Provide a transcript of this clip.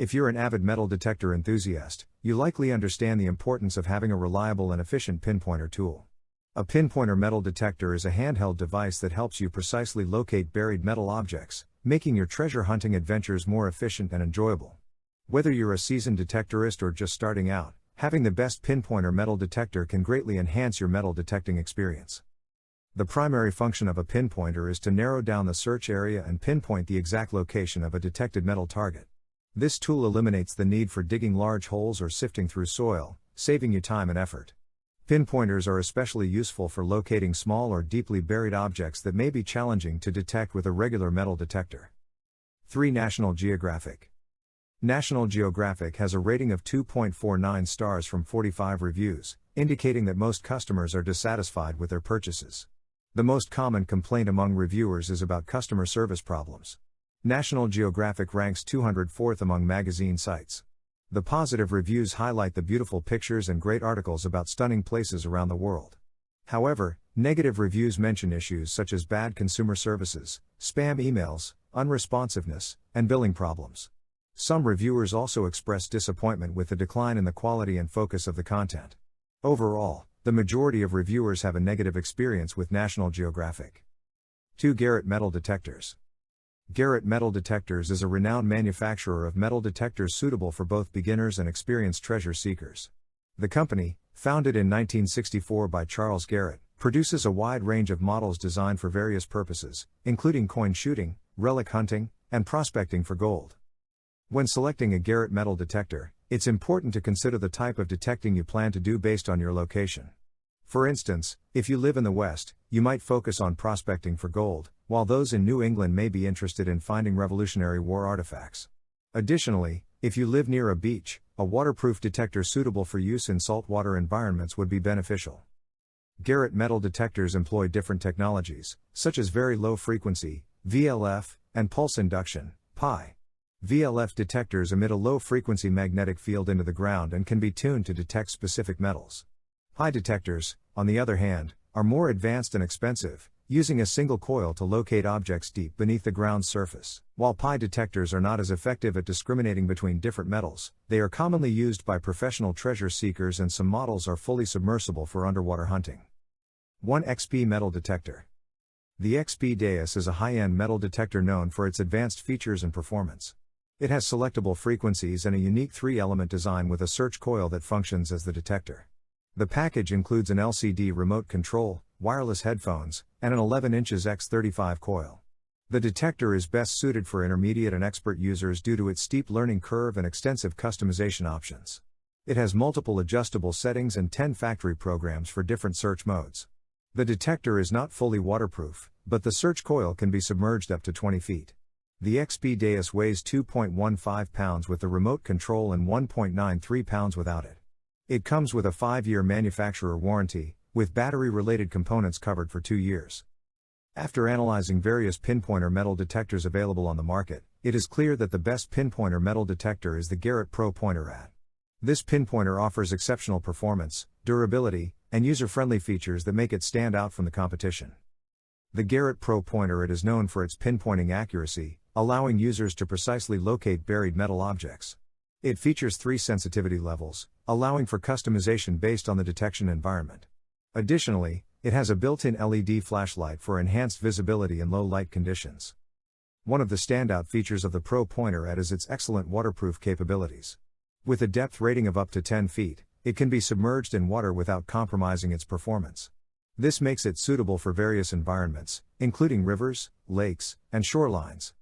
If you're an avid metal detector enthusiast, you likely understand the importance of having a reliable and efficient pinpointer tool. A pinpointer metal detector is a handheld device that helps you precisely locate buried metal objects, making your treasure hunting adventures more efficient and enjoyable. Whether you're a seasoned detectorist or just starting out, having the best pinpointer metal detector can greatly enhance your metal detecting experience. The primary function of a pinpointer is to narrow down the search area and pinpoint the exact location of a detected metal target. This tool eliminates the need for digging large holes or sifting through soil, saving you time and effort. Pinpointers are especially useful for locating small or deeply buried objects that may be challenging to detect with a regular metal detector. 3. National Geographic. National Geographic has a rating of 2.49 stars from 45 reviews, indicating that most customers are dissatisfied with their purchases. The most common complaint among reviewers is about customer service problems. National Geographic ranks 204th among magazine sites. The positive reviews highlight the beautiful pictures and great articles about stunning places around the world. However, negative reviews mention issues such as bad consumer services, spam emails, unresponsiveness, and billing problems. Some reviewers also express disappointment with the decline in the quality and focus of the content. Overall, the majority of reviewers have a negative experience with National Geographic. 2. Garrett Metal Detectors. Garrett Metal Detectors is a renowned manufacturer of metal detectors suitable for both beginners and experienced treasure seekers. The company, founded in 1964 by Charles Garrett, produces a wide range of models designed for various purposes, including coin shooting, relic hunting, and prospecting for gold. When selecting a Garrett metal detector, it's important to consider the type of detecting you plan to do based on your location. For instance, if you live in the West, you might focus on prospecting for gold, while those in New England may be interested in finding Revolutionary War artifacts. Additionally, if you live near a beach, a waterproof detector suitable for use in saltwater environments would be beneficial. Garrett metal detectors employ different technologies, such as very low frequency, VLF, and pulse induction, PI. VLF detectors emit a low-frequency magnetic field into the ground and can be tuned to detect specific metals. PI detectors, on the other hand, are more advanced and expensive, using a single coil to locate objects deep beneath the ground's surface. While PI detectors are not as effective at discriminating between different metals, they are commonly used by professional treasure seekers, and some models are fully submersible for underwater hunting. 1. XP Metal Detector. The XP Deus is a high-end metal detector known for its advanced features and performance. It has selectable frequencies and a unique 3-element design with a search coil that functions as the detector. The package includes an LCD remote control, wireless headphones, and an 11 inches x 35 coil. The detector is best suited for intermediate and expert users due to its steep learning curve and extensive customization options. It has multiple adjustable settings and 10 factory programs for different search modes. The detector is not fully waterproof, but the search coil can be submerged up to 20 feet. The XP Deus weighs 2.15 pounds with the remote control and 1.93 pounds without it. It comes with a 5-year manufacturer warranty, with battery-related components covered for 2 years. After analyzing various pinpointer metal detectors available on the market, it is clear that the best pinpointer metal detector is the Garrett Pro Pointer AT. This pinpointer offers exceptional performance, durability, and user-friendly features that make it stand out from the competition. The Garrett Pro Pointer AT is known for its pinpointing accuracy, allowing users to precisely locate buried metal objects. It features 3 sensitivity levels, allowing for customization based on the detection environment. Additionally, it has a built-in LED flashlight for enhanced visibility in low light conditions. One of the standout features of the Pro Pointer AT is its excellent waterproof capabilities. With a depth rating of up to 10 feet, it can be submerged in water without compromising its performance. This makes it suitable for various environments, including rivers, lakes, and shorelines.